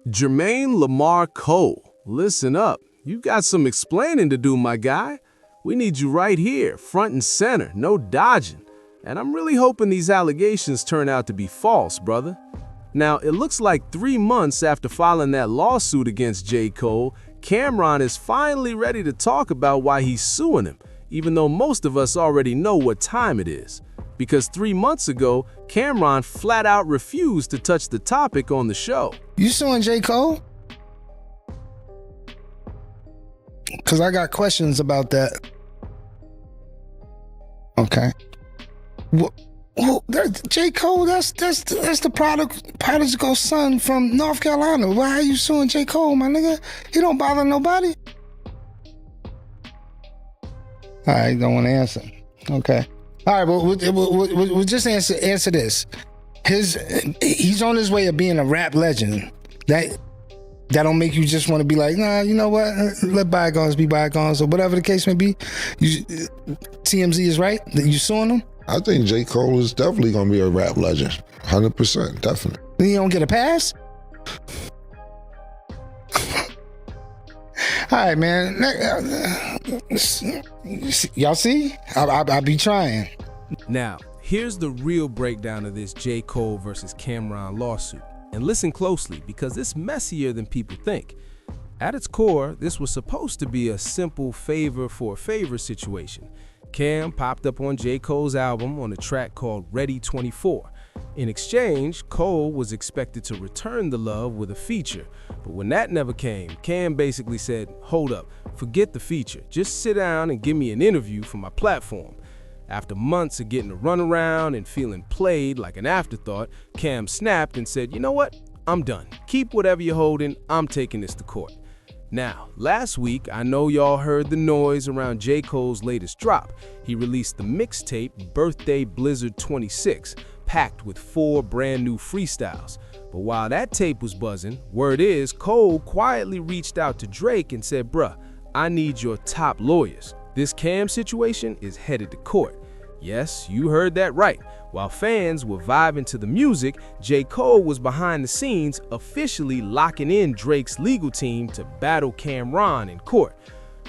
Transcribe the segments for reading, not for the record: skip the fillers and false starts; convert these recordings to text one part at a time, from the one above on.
Jermaine Lamar Cole, listen up. You've got some explaining to do, my guy. We need you right here, front and center, no dodging. And I'm really hoping these allegations turn out to be false, brother. Now, it looks like 3 months after filing that lawsuit against J. Cole, Cameron is finally ready to talk about why he's suing him, even though most of us already know what time it is. Because 3 months ago, Cameron flat out refused to touch the topic on the show. You suing J. Cole? Because I got questions about that. Okay. Well, J. Cole, that's the prodigal son from North Carolina. Why are you suing J. Cole, my nigga? He don't bother nobody. All right, don't want to answer. Okay. All right, well, we'll just answer this. He's on his way of being a rap legend. That don't make you just want to be like, nah, you know what? Let bygones be bygones, or whatever the case may be. TMZ is right that you suing him. I think J. Cole is definitely gonna be a rap legend, 100%, definitely. Then you don't get a pass. All right, man. Y'all see? I be trying. Now, here's the real breakdown of this J. Cole versus Cameron lawsuit. And listen closely, because it's messier than people think. At its core, this was supposed to be a simple favor for a favor situation. Cam popped up on J. Cole's album on a track called Ready 24. In exchange, Cole was expected to return the love with a feature. But when that never came, Cam basically said, hold up, forget the feature. Just sit down and give me an interview for my platform. After months of getting a runaround and feeling played like an afterthought, Cam snapped and said, you know what? I'm done. Keep whatever you're holding. I'm taking this to court. Now, last week, I know y'all heard the noise around J. Cole's latest drop. He released the mixtape Birthday Blizzard 26, packed with 4 brand new freestyles. But while that tape was buzzing, word is Cole quietly reached out to Drake and said, bruh, I need your top lawyers. This Cam situation is headed to court. Yes, you heard that right. While fans were vibing to the music, J. Cole was behind the scenes officially locking in Drake's legal team to battle Cameron in court.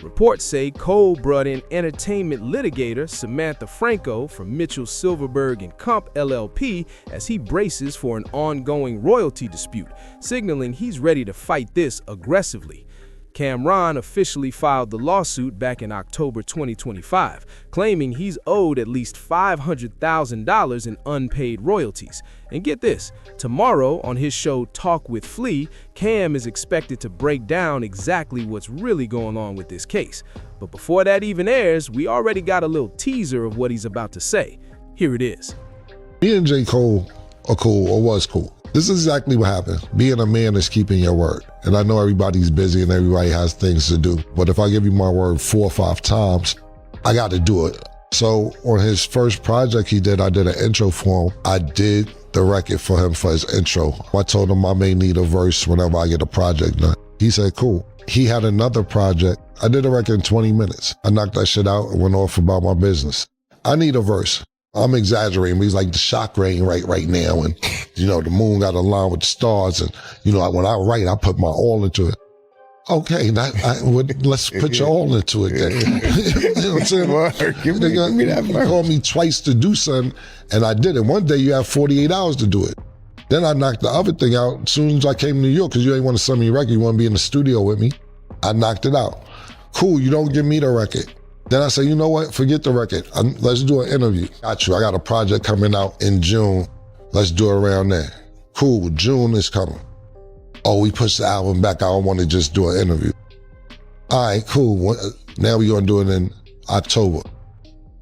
Reports say Cole brought in entertainment litigator Samantha Franco from Mitchell Silverberg & Comp LLP as he braces for an ongoing royalty dispute, signaling he's ready to fight this aggressively. Cameron officially filed the lawsuit back in October 2025, claiming he's owed at least $500,000 in unpaid royalties. And get this, tomorrow on his show Talk with Flea, Cam is expected to break down exactly what's really going on with this case. But before that even airs, we already got a little teaser of what he's about to say. Here it is. Me and J. Cole are cool, or was cool. This is exactly what happened. Being a man is keeping your word. And I know everybody's busy and everybody has things to do. But if I give you my word 4 or 5 times, I got to do it. So on his first project he did, I did an intro for him. I did the record for him for his intro. I told him I may need a verse whenever I get a project done. He said, cool. He had another project. I did a record in 20 minutes. I knocked that shit out and went off about my business. I need a verse. I'm exaggerating, but he's like the shock rain right now. And, you know, the moon got aligned with the stars. And, you know, when I write, I put my all into it. Okay, let's put your all into it then. You know what I'm saying? Give me that You verse. called me twice to do something, and I did it. One day you have 48 hours to do it. Then I knocked the other thing out as soon as I came to New York, because you ain't want to send me a record. You want to be in the studio with me. I knocked it out. Cool, you don't give me the record. Then I say, you know what? Forget the record. Let's do an interview. Got you. I got a project coming out in June. Let's do it around there. Cool. June is coming. Oh, we pushed the album back. I don't want to just do an interview. All right, cool. Now we're going to do it in October.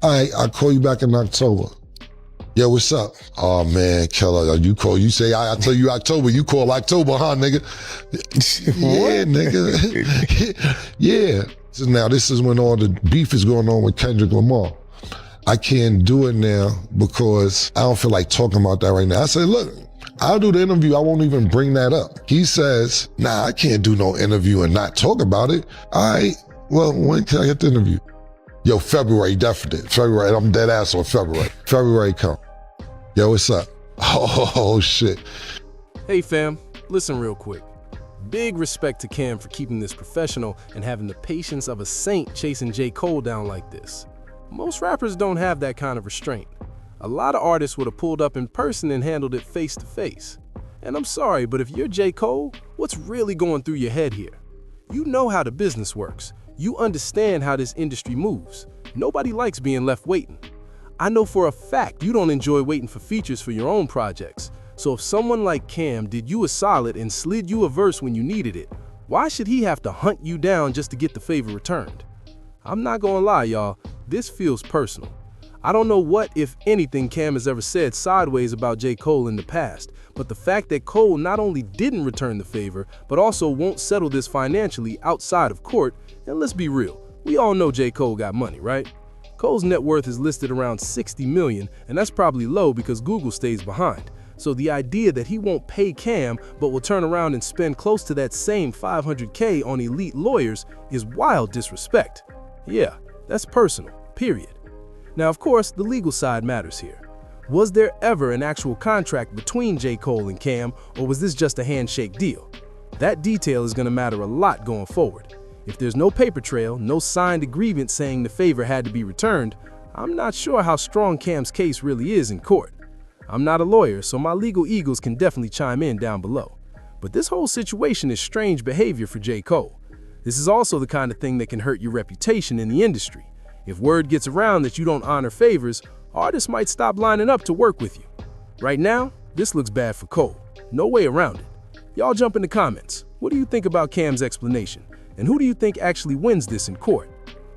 All right, I'll call you back in October. Yo, what's up? Oh, man, killer. You say, I tell you October. You call October, huh, nigga? Yeah, nigga. Yeah. So now this is when all the beef is going on with Kendrick Lamar. I can't do it now because I don't feel like talking about that right now. I said, look, I'll do the interview. I won't even bring that up. He says, nah, I can't do no interview and not talk about it. All right, well, when can I get the interview? Yo, February, definite. February, I'm dead ass on February. February come. Yo, what's up? Oh, shit. Hey fam, listen real quick. Big respect to Cam for keeping this professional and having the patience of a saint chasing J. Cole down like this. Most rappers don't have that kind of restraint. A lot of artists would have pulled up in person and handled it face to face. And I'm sorry, but if you're J. Cole, what's really going through your head here? You know how the business works. You understand how this industry moves. Nobody likes being left waiting. I know for a fact you don't enjoy waiting for features for your own projects. So if someone like Cam did you a solid and slid you a verse when you needed it, why should he have to hunt you down just to get the favor returned? I'm not gonna lie, y'all, this feels personal. I don't know what, if anything, Cam has ever said sideways about J. Cole in the past, but the fact that Cole not only didn't return the favor, but also won't settle this financially outside of court, and let's be real, we all know J. Cole got money, right? Cole's net worth is listed around $60 million, and that's probably low because Google stays behind. So the idea that he won't pay Cam but will turn around and spend close to that same $500K on elite lawyers is wild disrespect. Yeah, that's personal, period. Now, of course, the legal side matters here. Was there ever an actual contract between J. Cole and Cam, or was this just a handshake deal? That detail is going to matter a lot going forward. If there's no paper trail, no signed agreement saying the favor had to be returned, I'm not sure how strong Cam's case really is in court. I'm not a lawyer, so my legal eagles can definitely chime in down below. But this whole situation is strange behavior for J. Cole. This is also the kind of thing that can hurt your reputation in the industry. If word gets around that you don't honor favors, artists might stop lining up to work with you. Right now, this looks bad for Cole. No way around it. Y'all jump in the comments. What do you think about Cam's explanation? And who do you think actually wins this in court?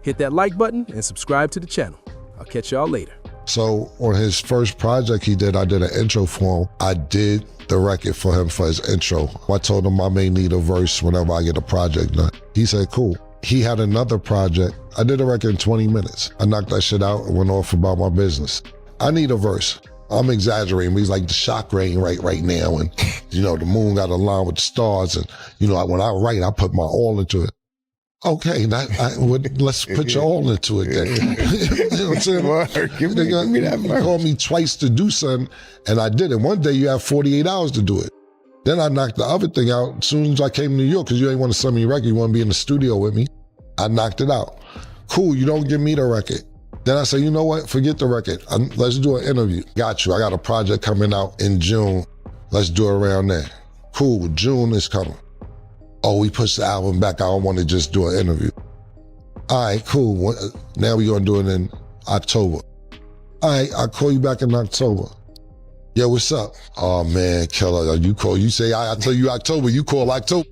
Hit that like button and subscribe to the channel. I'll catch y'all later. So on his first project he did, I did an intro for him. I did the record for him for his intro. I told him I may need a verse whenever I get a project done. He said, cool. He had another project. I did a record in 20 minutes. I knocked that shit out and went off about my business. I need a verse. I'm exaggerating, but he's like the shock rain right now. And, you know, the moon got aligned with the stars. And, you know, when I write, I put my all into it. Okay, let's put your all into it then. You know what I'm saying? Give me that verse. He called me twice to do something, and I did it. One day you have 48 hours to do it. Then I knocked the other thing out as soon as I came to New York, because you ain't want to send me a record, you want to be in the studio with me. I knocked it out. Cool, you don't give me the record. Then I said, you know what, forget the record. Let's do an interview. Got you, I got a project coming out in June. Let's do it around there. Cool, June is coming. Oh, we pushed the album back, I don't want to just do an interview. All right, cool, now we're gonna do it in October. All right, I'll call you back in October. Yo, what's up? Oh man, Killer, you say I tell you October, you call October.